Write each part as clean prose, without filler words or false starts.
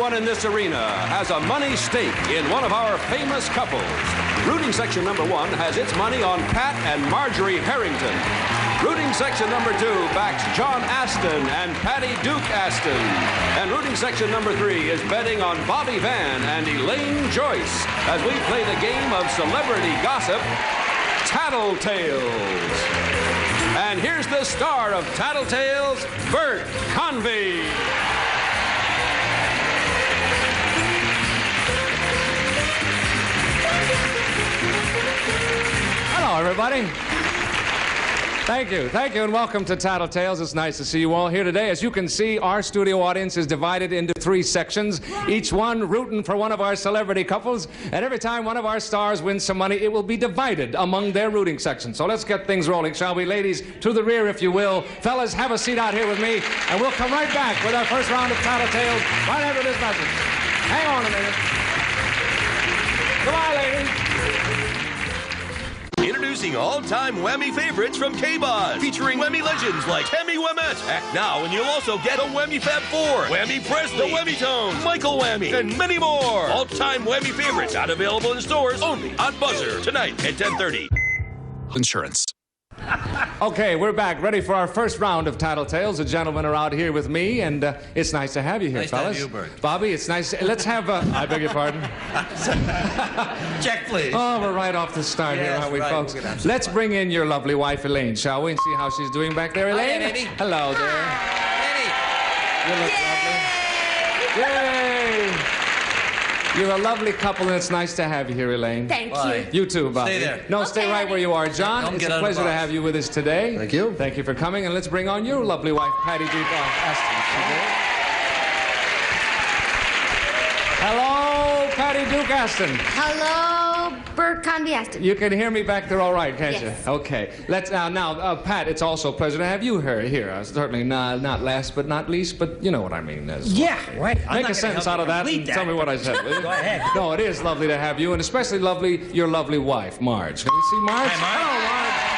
Everyone in this arena has a money stake in one of our famous couples. Rooting section number 1 has its money on Pat and Marjorie Harrington. Rooting section number 2 backs John Aston and Patty Duke Aston. And rooting section number 3 is betting on Bobby Van and Elaine Joyce as we play the game of celebrity gossip, Tattletales. And here's the star of Tattletales, Bert Convy. Hello, everybody. Thank you, and welcome to Tattletales. It's nice to see you all here today. As you can see, our studio audience is divided into 3 sections, each one rooting for one of our celebrity couples, and every time one of our stars wins some money, it will be divided among their rooting sections. So let's get things rolling, shall we? Ladies, to the rear, if you will. Fellas, have a seat out here with me, and we'll come right back with our first round of Tattletales right after this message. Hang on a minute. Goodbye, ladies. Introducing all-time Whammy favorites from K-Boz, featuring Whammy legends like Hemi Whamette. Act now and you'll also get a Whammy Fab 4, Whammy Presley, the Whammy Tones, Michael Whammy, and many more. All-time Whammy favorites not available in stores, only on Buzzer, tonight at 10:30. Insurance. Okay, we're back, ready for our first round of Tattletales. The gentlemen are out here with me, and it's nice to have you here, nice fellas. Nice to have you, Bert. Bobby, it's nice. Let's have I beg your pardon? Check, please. Oh, we're right off the start here, aren't we, right. folks? Let's bring in your lovely wife, Elaine, shall we? And see how she's doing back there, Elaine? Hi, Eddie. Hello there. Eddie. You look lovely. Yay! You're a lovely couple, and it's nice to have you here, Elaine. Thank Bye. you. You too, Bobby. Stay there. No, stay right where you are. John, Don't it's get a out of the pleasure to box. have you with us today. Thank you. Thank you for coming, and let's bring on your lovely wife, Patty Duke Aston. Hello, Patty Duke Aston. Hello, Bert Convy Aston. You can hear me back there all right, can't Yes. you? Okay. Let's now, Pat, it's also a pleasure to have you here. Certainly not last but not least, but you know what I mean. Yeah, right. Make a sentence out of that and tell me what I said. Will you? Go ahead. No, it is lovely to have you, and especially lovely, your lovely wife, Marge. Can we see Marge? Hi, Marge. Hello, Marge.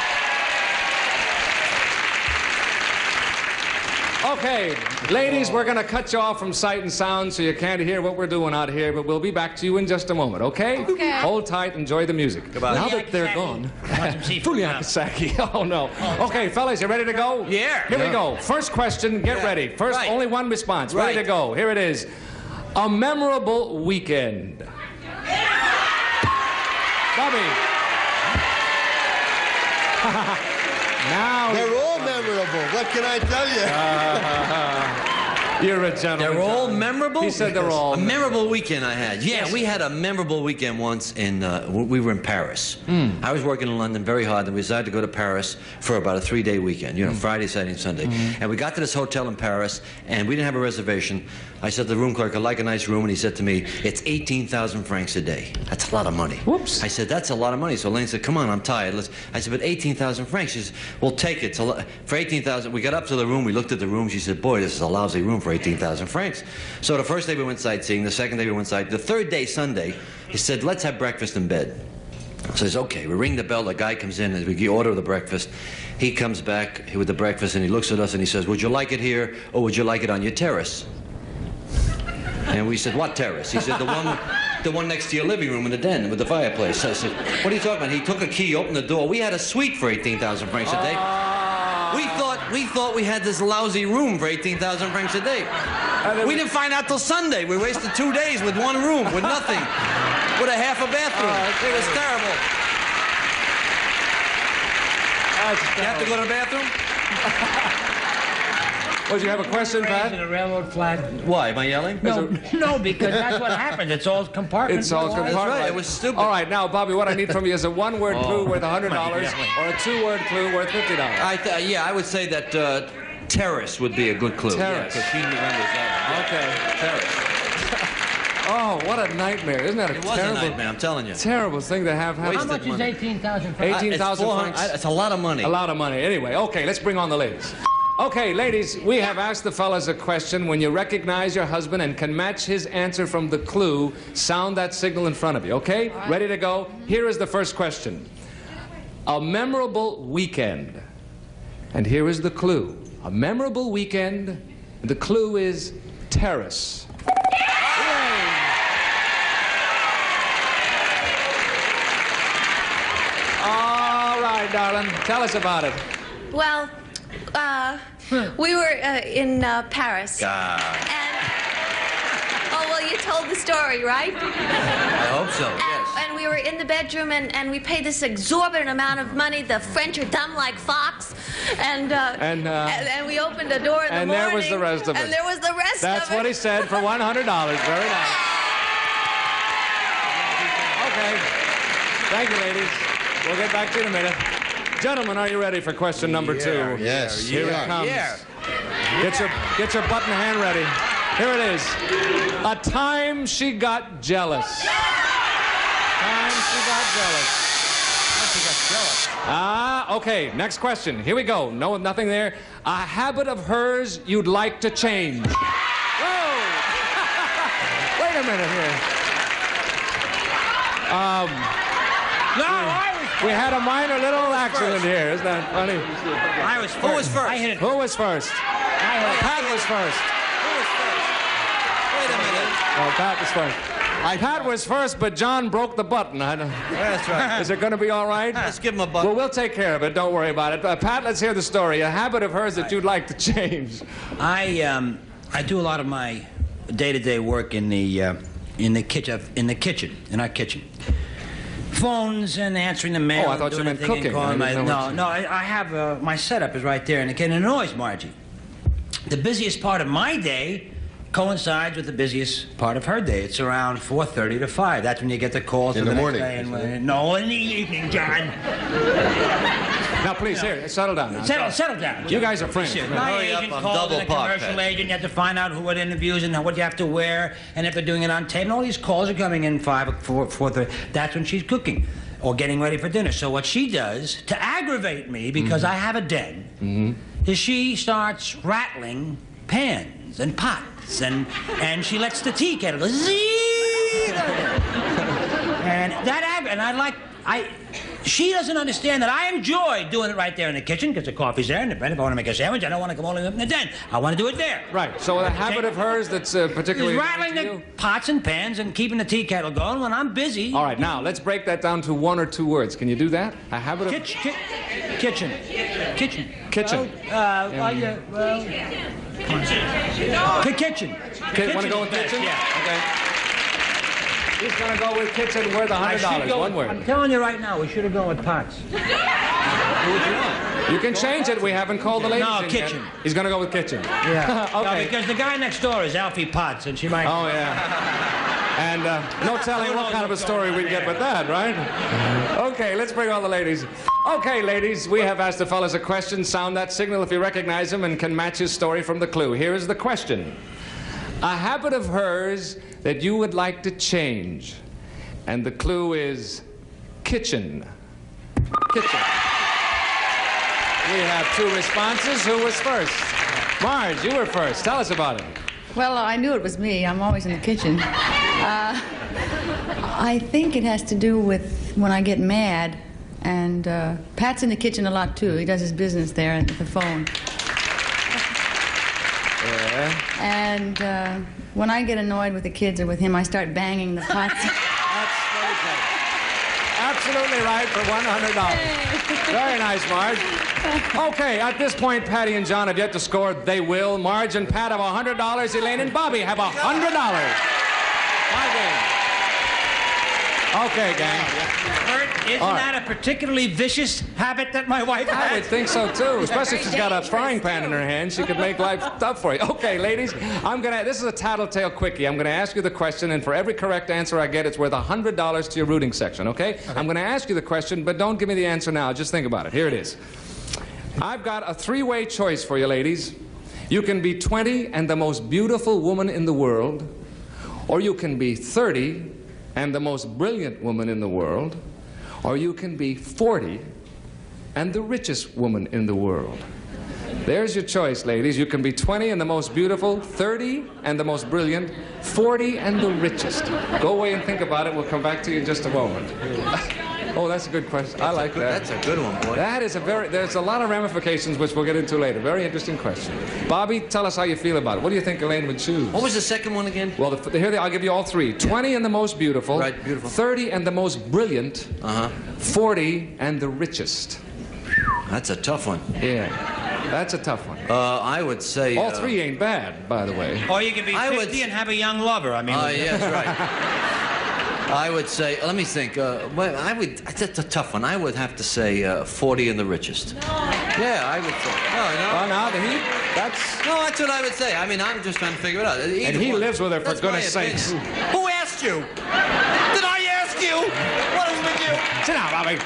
Okay, ladies, we're going to cut you off from sight and sound so you can't hear what we're doing out here, but we'll be back to you in just a moment, okay? Okay. Hold tight, enjoy the music. Goodbye. Now that they're gone. Fuliakasaki. Oh, no. Okay, fellas, you ready to go? Yeah. Here we go. First question, get ready. First, Right. only one response. Ready Right. to go. Here it is. A memorable weekend. Bobby. Now. They're all memorable. What can I tell you? You're a gentleman. They're all John. memorable? He said they're all A memorable weekend I had. Yeah, we had a memorable weekend once we were in Paris. I was working in London very hard, and we decided to go to Paris for about a 3-day weekend, Friday, Saturday, and Sunday. And we got to this hotel in Paris, and we didn't have a reservation. I said to the room clerk, I'd like a nice room, and he said to me, it's 18,000 francs a day. That's a lot of money. Whoops. I said, that's a lot of money. So Elaine said, come on, I'm tired. I said, but 18,000 francs. She said, well, take it. So for 18,000, we got up to the room, we looked at the room, she said, boy, this is a lousy room for 18,000 francs. So the first day we went sightseeing, the second day we went sightseeing. The third day, Sunday, he said, let's have breakfast in bed. So he says, okay, we ring the bell, the guy comes in, and we order the breakfast. He comes back with the breakfast, and he looks at us, and he says, would you like it here, or would you like it on your terrace? And we said, what terrace? He said, the one next to your living room in the den with the fireplace. I said, what are you talking about? He took a key, opened the door. We had a suite for 18,000 francs a day. We thought we had this lousy room for 18,000 francs a day. We didn't find out till Sunday. We wasted 2 days with one room, with nothing, with a half a bathroom. It was terrible. You have to go to the bathroom? Would you have a question, Pat? In a railroad flat. Why? Am I yelling? No, because that's what happens. It's all compartments. It's all That's compartment. right. It was stupid. All right, now, Bobby, what I need from you is a one-word clue worth $100 or a two-word clue worth $50. Yeah, I would say that terrace would be a good clue. Terrace. Because she remembers that. Okay. Terrace. Oh, what a nightmare. Isn't that a It was a terrible, nightmare, I'm telling you. terrible thing to have happen? How much is money. 18,000 francs? 18,000 francs. It's a lot of money. A lot of money. Anyway, okay, let's bring on the ladies. Okay, ladies, we have asked the fellas a question. When you recognize your husband and can match his answer from the clue, sound that signal in front of you, okay? Right. Ready to go? Here is the first question. A memorable weekend. And here is the clue. A memorable weekend. The clue is terrace. right, darling. Tell us about it. Well, we were in Paris. Ah, Oh, well, you told the story, right? I hope so, yes. And we were in the bedroom, and we paid this exorbitant amount of money. The French are dumb like fox. And we opened the door in the morning. And there was the rest of it. And there was the rest That's of it. what he said for $100. Very nice. Okay. Thank you, ladies. We'll get back to you in a minute. Gentlemen, are you ready for question number 2? Yes. Here it comes. Yeah. Get your button hand ready. Here it is. A time she got jealous. Time she got jealous. Okay. Next question. Here we go. No, nothing there. A habit of hers you'd like to change. Whoa! Wait a minute here. We had a minor little accident here. Isn't that funny? I was first. Who was first? I hit it. Who was first? Pat was first. Wait a minute. Oh, Pat was first. Pat was first, but John broke the button. That's right. Is it going to be all right? Let's give him a button. Well, we'll take care of it. Don't worry about it. Pat, let's hear the story. A habit of hers that you'd like to change. I do a lot of my day-to-day work in the kitchen, in our kitchen. Phones and answering the mail. Oh, I thought you meant cooking. I have my setup is right there in the kitchen. And noise, Margie. The busiest part of my day coincides with the busiest part of her day. It's around 4:30 to 5. That's when you get the calls In for the next morning. day. No, in the evening, John. Now, please, here, settle down. Now. Settle down. You guys are friends. My Hurry up, agent I'm called double in a parked, commercial Pat. agent. You have to find out who it interviews and what you have to wear, and if they're doing it on tape. And all these calls are coming in 4:30. That's when she's cooking or getting ready for dinner. So what she does to aggravate me, because I have a den, is she starts rattling pans and pots, and she lets the tea kettle go zing. She doesn't understand that I enjoy doing it right there in the kitchen because the coffee's there and the bread. If I want to make a sandwich, I don't want to come all the way up in the den. I want to do it there. Right. So a habit of hers that's particularly Is rattling to the you? pots and pans and keeping the tea kettle going when I'm busy. All right. Now let's break that down to 1 or 2 words. Can you do that? A habit of Kitchen. kitchen. Kitchen. Kitchen. Want to go with kitchen? Yeah. Okay. He's going to go with kitchen worth $100. One word. I'm telling you right now, we should have gone with pots. You can change it. We haven't called the ladies No, in yet. kitchen. He's going to go with kitchen. Yeah. Okay. No, because the guy next door is Alfie Potts, and she might. Oh, yeah. And no telling what kind of a story we'd get with that, right? Okay, let's bring all the ladies. Okay, ladies, we have asked the fellas a question. Sound that signal if you recognize him and can match his story from the clue. Here is the question. A habit of hers that you would like to change. And the clue is kitchen. Kitchen. We have 2 responses. Who was first? Marge, you were first. Tell us about it. Well, I knew it was me. I'm always in the kitchen. I think it has to do with when I get mad. And Pat's in the kitchen a lot, too. He does his business there at the phone. Yeah. And when I get annoyed with the kids or with him, I start banging the pots. That's very clever. Absolutely right for $100. Very nice, Marge. Okay, at this point, Patty and John have yet to score. They will. Marge and Pat have $100. Elaine and Bobby have $100. My game. Okay, gang. Bert, isn't that a particularly vicious habit that my wife has? I would think so too, especially if she's got a frying pan in her hand. She could make life tough for you. Okay, ladies, this is a tattletale quickie. I'm gonna ask you the question, and for every correct answer I get, it's worth $100 to your rooting section, okay? I'm gonna ask you the question, but don't give me the answer now. Just think about it. Here it is. I've got a 3-way choice for you, ladies. You can be 20 and the most beautiful woman in the world, or you can be 30 and the most brilliant woman in the world, or you can be 40 and the richest woman in the world. There's your choice, ladies. You can be 20 and the most beautiful, 30 and the most brilliant, 40 and the richest. Go away and think about it. We'll come back to you in just a moment. Oh, that's a good question. I like that. That's a good one, boy. That is there's a lot of ramifications which we'll get into later. Very interesting question. Bobby, tell us how you feel about it. What do you think Elaine would choose? What was the second one again? Well, I'll give you all 3. 20 and the most beautiful. Right, beautiful. 30 and the most brilliant. 40 and the richest. That's a tough one. Yeah, that's a tough one. I would say... All three ain't bad, by the way. Or you could be 50 and have a young lover. I mean... yeah, that's right. I would say, let me think. Well, that's a tough one. I would have to say 40 and the richest. No. Yeah, I would say. No, that's what I would say. I mean, I'm just trying to figure it out. And he lives with her, for goodness sakes. Who asked you? Did I ask you? What is with you? Sit down, Bobby.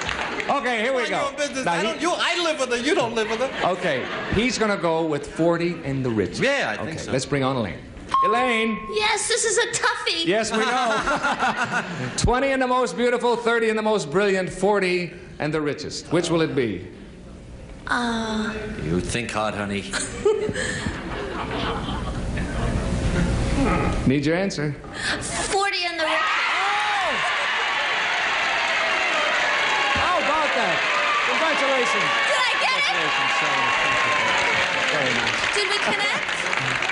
Okay, here we go. I live with her. You don't live with her. Okay, he's going to go with 40 and the richest. Yeah, I think so. Let's bring on Elaine. Elaine. Yes, this is a toughie. Yes, we know. 20 and the most beautiful, 30 and the most brilliant, 40 and the richest. Which will it be? You think hard, honey. Need your answer. 40 and the richest. How about that? Congratulations. Did I get it? Very nice. Did we connect?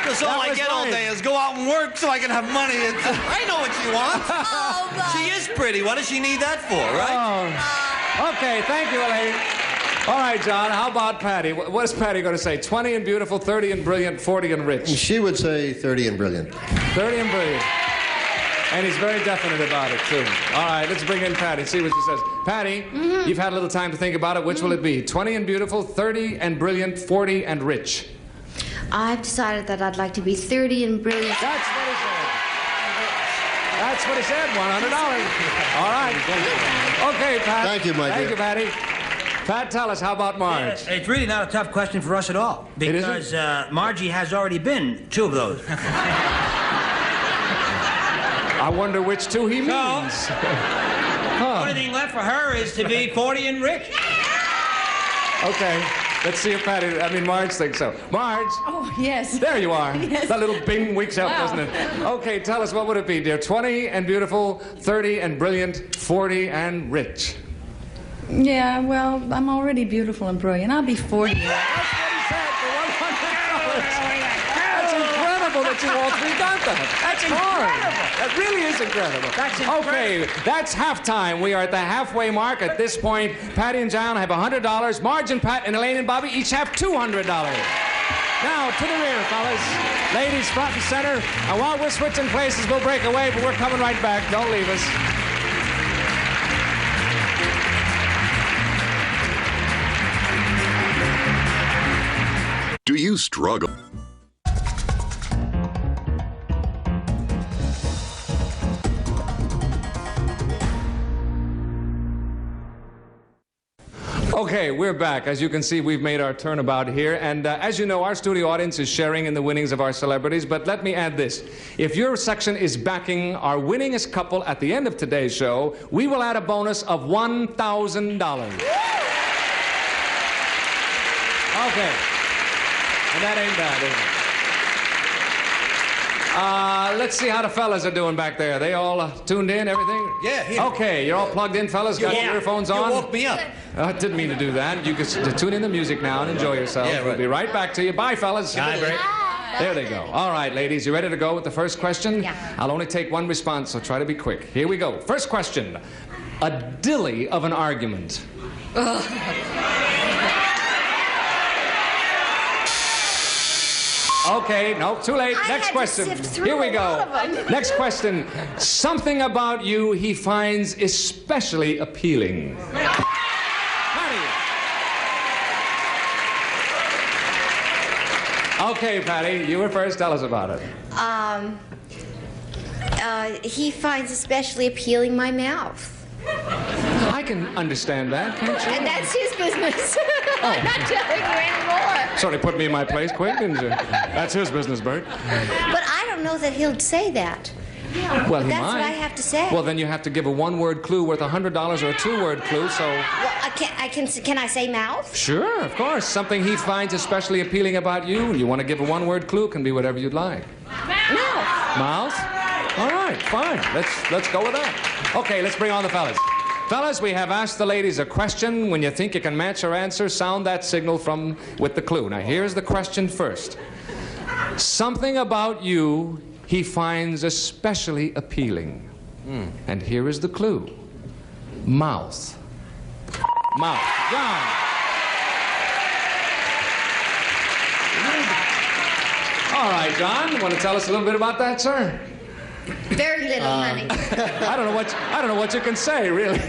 That's all I get all day is go out and work so I can have money. I know what she wants. Oh, God. She is pretty. What does she need that for, right? Okay, thank you, Elaine. All right, John, how about Patty? What is Patty going to say? 20 and beautiful, 30 and brilliant, 40 and rich. She would say 30 and brilliant. 30 and brilliant. And he's very definite about it, too. All right, let's bring in Patty, see what she says. Patty, you've had a little time to think about it. Which will it be? 20 and beautiful, 30 and brilliant, 40 and rich. I've decided that I'd like to be 30 and brilliant. That's what he said. That's what he said, $100. All right. Okay, Pat. Thank you, my dear. Thank you, Patty. Pat, tell us, how about Marge? It's really not a tough question for us at all. Because Margie has already been 2 of those. I wonder which 2 he means. The only thing left for her is to be 40 and rich. Okay. Let's see if Marge thinks so. Marge. Oh, yes. There you are. Yes. That little bing wakes up, doesn't it? Okay, tell us, what would it be, dear? 20 and beautiful, 30 and brilliant, 40 and rich. Yeah, well, I'm already beautiful and brilliant. I'll be 40. That's what he said for $100. That's incredible that you all 3 got that. That's hard. That really is incredible. That's incredible. Okay, that's halftime. We are at the halfway mark. At this point, Patty and John have $100. Marge and Pat and Elaine and Bobby each have $200. Now, to the rear, fellas. Ladies, front and center. And while we're switching places, we'll break away, but we're coming right back. Don't leave us. Do you struggle? Okay, we're back. As you can see, we've made our turnabout here. And as you know, our studio audience is sharing in the winnings of our celebrities. But let me add this. If your section is backing our winningest couple at the end of today's show, we will add a bonus of $1,000. Okay. And that ain't bad, is it? Let's see how the fellas are doing back there. They all tuned in, everything? Yeah, here. Okay, you're all plugged in, fellas? Got your earphones on? You woke me up. I didn't mean to do that. You can tune in the music now and enjoy yourselves. Yeah, right. We'll be right back to you. Bye, fellas. Bye, Rick. There they go. All right, ladies, you ready to go with the first question? Yeah. I'll only take one response, so try to be quick. Here we go. First question. A dilly of an argument. Okay, no, too late. Next question. Here we go. Next question. Something about you he finds especially appealing. Patty. Okay, Patty, you were first. Tell us about it. He finds especially appealing my mouth. I can understand that, can't you? And that's his business. I'm not telling you anymore. Sort of put me in my place quick, didn't you? That's his business, Bert. But I don't know that he'll say that. Well, he That's might. what I have to say. Well, then you have to give a one-word clue worth $100 or a two-word clue, so... Well, can I say mouth? Sure, of course. Something he finds especially appealing about you. You want to give a one-word clue, can be whatever you'd like. Mouth. Mouth? All right, fine. Let's go with that. Okay, let's bring on the fellas. Fellas, we have asked the ladies a question. When you think you can match her answer, sound that signal with the clue. Now, here's the question first. Something about you he finds especially appealing. And here is the clue. Mouth. Mouth. John. right, John, want to tell us a little bit about that, sir? Very little, honey. I don't know what you can say, really.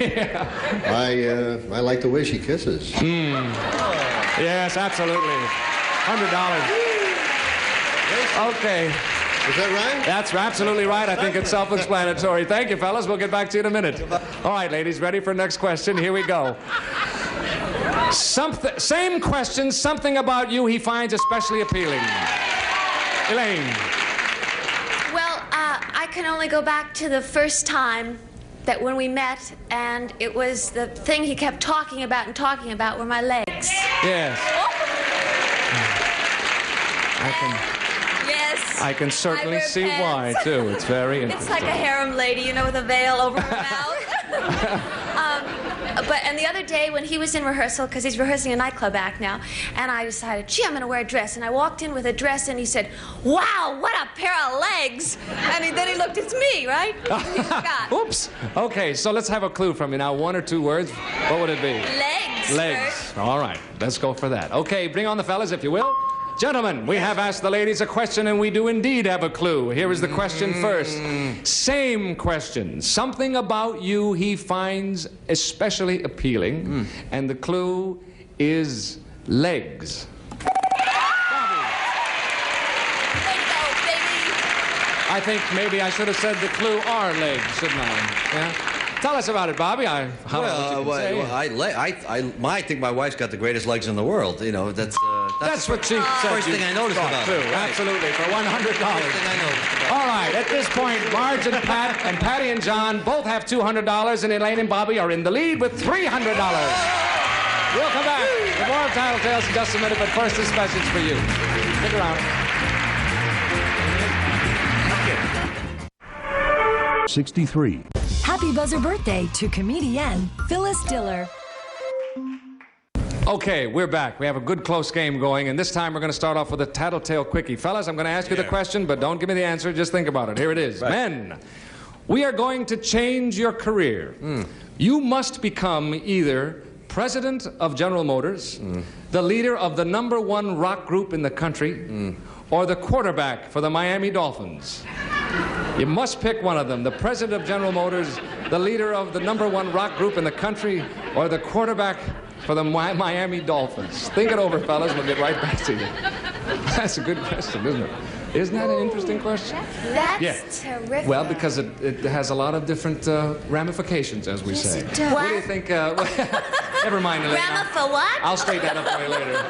I like the way she kisses. Yes, absolutely. $100. Okay. Is that right? That's absolutely right. I think it's self-explanatory. Thank you, fellas. We'll get back to you in a minute. All right, ladies, ready for the next question? Here we go. Same question, something about you he finds especially appealing. Elaine. Well, I can only go back to the first time that when we met, and it was the thing he kept talking about were my legs. Yes. Yes. I can certainly see why, too. It's very It's interesting. like a harem lady, you know, with a veil over her mouth. And the other day when he was in rehearsal, because he's rehearsing a nightclub act now, and I decided, gee, I'm going to wear a dress. And I walked in with a dress, and he said, wow, what a pair of legs. And then he looked, it's me, right? He forgot. Oops. Okay, so let's have a clue from you now. 1 or 2 words. What would it be? Legs. Legs. First. All right, let's go for that. Okay, bring on the fellas, if you will. Gentlemen, we have asked the ladies a question, and we do indeed have a clue. Here is the question first. Same question. Something about you he finds especially appealing, and the clue is legs. I think maybe I should have said the clue are legs, shouldn't I? Yeah? Tell us about it, Bobby. I think my wife's got the greatest legs in the world. You know, that's what she said. First thing I noticed about too. it. Right. Absolutely, for $100. First thing I noticed. All right, at this point, Marge and Pat and Patty and John both have $200, and Elaine and Bobby are in the lead with $300. We'll come back with more of Tattletales in just a minute, but first this message for you. Stick around. 63. Happy buzzer birthday to comedian Phyllis Diller. Okay, we're back. We have a good close game going, and this time we're going to start off with a tattletale quickie. Fellas, I'm going to ask you the question, but don't give me the answer. Just think about it. Here it is. Right. Men, we are going to change your career. You must become either president of General Motors, the leader of the #1 rock group in the country, or the quarterback for the Miami Dolphins. You must pick one of them. The president of General Motors, the leader of the #1 rock group in the country, or the quarterback for the Miami Dolphins. Think it over, fellas. We'll get right back to you. That's a good question, isn't it? Isn't that an interesting question? That's terrific. Well, because it has a lot of different ramifications, as we say. It does. What do you think? Never mind, Elaine. For what? I'll straighten that up for you later.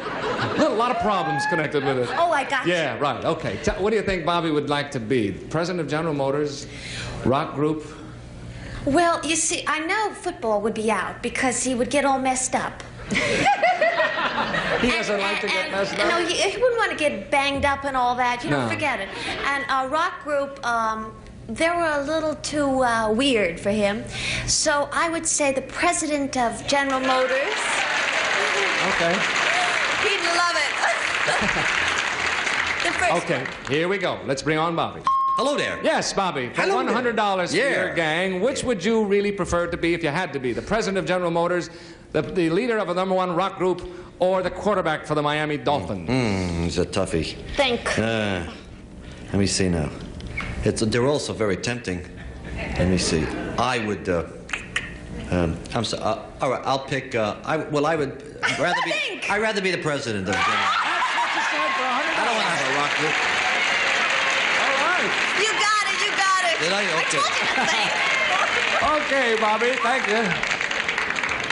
A lot of problems connected with it. Oh, I got you. Yeah, right. Okay. What do you think Bobby would like to be? President of General Motors, rock group? Well, you see, I know football would be out because he would get all messed up. He doesn't like to get messed up? No, he wouldn't want to get banged up and all that. You know, No. forget it. And a rock group, they were a little too weird for him. So I would say the president of General Motors. Okay. He'd love it. The first Okay, here we go. Let's bring on Bobby. Hello there. Yes, Bobby. For Hello $100 for there. your gang, which would you really prefer to be if you had to be? The president of General Motors, the leader of a #1 rock group, or the quarterback for the Miami Dolphins? He's a toughie. Think. Let me see now. They're also very tempting. Let me see. I would. I'm sorry. All right. I'll pick. I'd rather be the president of General. That's what you said for $100. I don't want to have a rock group. All right. You got it, you got it. Did I? Okay. I told you to think. Okay, Bobby. Thank you.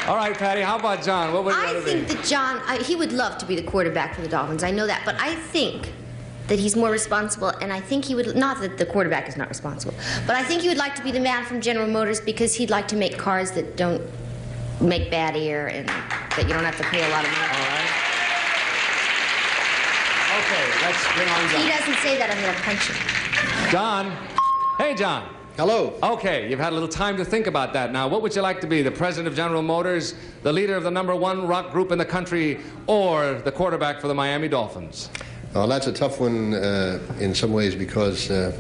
All right, Patty. How about John? What would you I rather think be? that John, he would love to be the quarterback for the Dolphins. I know that. But I think that he's more responsible, and I think he would, not that the quarterback is not responsible, but I think he would like to be the man from General Motors because he'd like to make cars that don't make bad air and that you don't have to pay a lot of money. All right. Okay, let's bring on John. He doesn't say that, I'm going to punch him. John. Hey, John. Hello. Okay, you've had a little time to think about that. Now, what would you like to be? The president of General Motors, the leader of the #1 rock group in the country, or the quarterback for the Miami Dolphins? Well, that's a tough one in some ways because in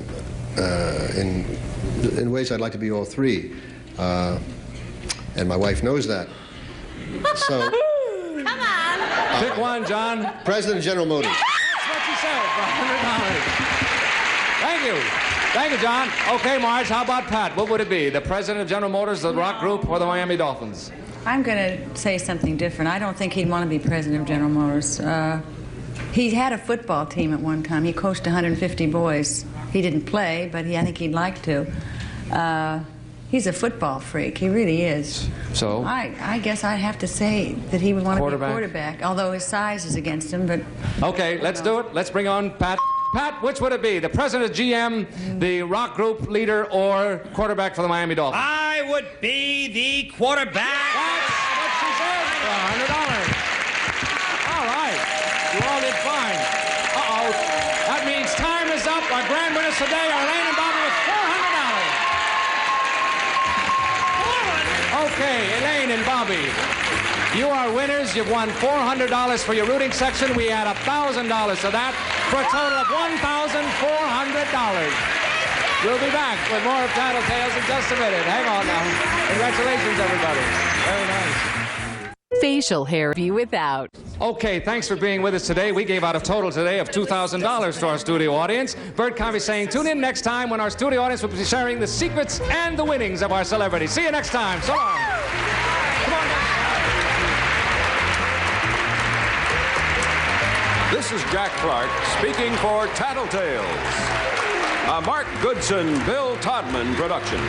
ways I'd like to be all three. And my wife knows that. So, Come on. Pick one, John. President of General Motors. That's what you said, for $100. Thank you. Thank you, John. Okay, Marge, how about Pat? What would it be? The president of General Motors, the rock group, or the Miami Dolphins? I'm going to say something different. I don't think he'd want to be president of General Motors. He had a football team at one time. He coached 150 boys. He didn't play, but I think he'd like to. He's a football freak. He really is. So? I guess I'd have to say that he would want to be quarterback, although his size is against him, but... Okay, let's do it. Let's bring on Pat. Pat, which would it be? The president, GM, the rock group leader, or quarterback for the Miami Dolphins? I would be the quarterback. That's what she said. $100. All right. You all did fine. Uh-oh. That means time is up. Our grand winners today are Elaine and Bobby with $400. Okay, Elaine and Bobby. You are winners. You've won $400 for your rooting section. We add $1,000 to that for a total of $1,400. We'll be back with more of Tattletales in just a minute. Hang on now. Congratulations, everybody. Very nice. Facial hair be without. Okay, thanks for being with us today. We gave out a total today of $2,000 to our studio audience. Bert Convy saying, tune in next time when our studio audience will be sharing the secrets and the winnings of our celebrities. See you next time. So long. Come on, guys. This is Jack Clark speaking for Tattletales, a Mark Goodson, Bill Todman production.